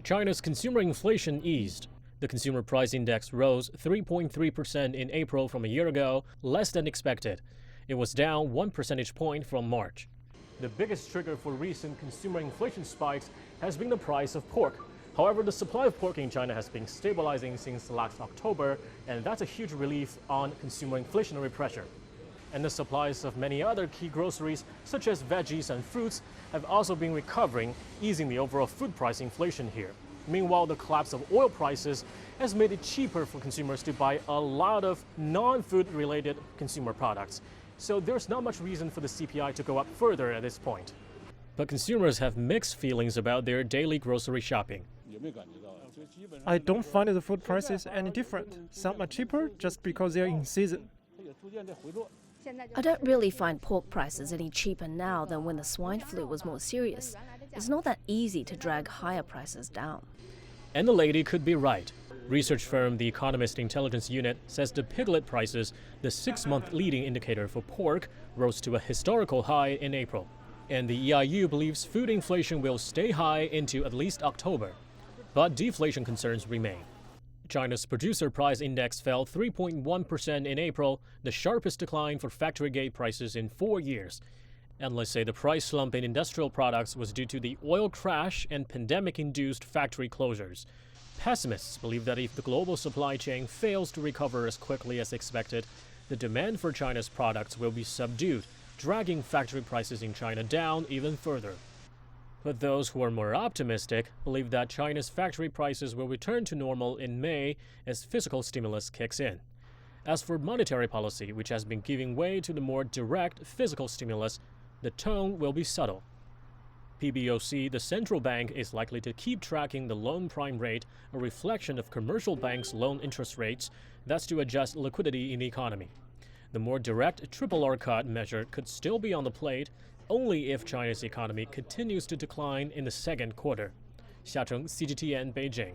China's consumer inflation eased. The consumer price index rose 3.3% in April from a year ago, less than expected. It was down 1 percentage point from March. The biggest trigger for recent consumer inflation spikes has been the price of pork. However, the supply of pork in China has been stabilizing since last October, and that's a huge relief on consumer inflationary pressure. And the supplies of many other key groceries, such as veggies and fruits, have also been recovering, easing the overall food price inflation here. Meanwhile, the collapse of oil prices has made it cheaper for consumers to buy a lot of non-food related consumer products. So there's not much reason for the CPI to go up further at this point. But consumers have mixed feelings about their daily grocery shopping. I don't find the food prices any different. Some are cheaper just because they're in season. I don't really find pork prices any cheaper now than when the swine flu was more serious. It's not that easy to drag higher prices down. And the lady could be right. Research firm The Economist Intelligence Unit says the piglet prices, the 6-month leading indicator for pork, rose to a historical high in April. And the EIU believes food inflation will stay high into at least October. But deflation concerns remain. China's producer price index fell 3.1% in April, the sharpest decline for factory-gate prices in 4 years. Analysts say the price slump in industrial products was due to the oil crash and pandemic-induced factory closures. Pessimists believe that if the global supply chain fails to recover as quickly as expected, the demand for China's products will be subdued, dragging factory prices in China down even further. But those who are more optimistic believe that China's factory prices will return to normal in May as fiscal stimulus kicks in. As for monetary policy, which has been giving way to the more direct fiscal stimulus, the tone will be subtle. PBOC, the central bank, is likely to keep tracking the loan prime rate, a reflection of commercial banks' loan interest rates. That's to adjust liquidity in the economy. The more direct RRR cut measure could still be on the plate only if China's economy continues to decline in the second quarter. Xia Cheng, CGTN, Beijing.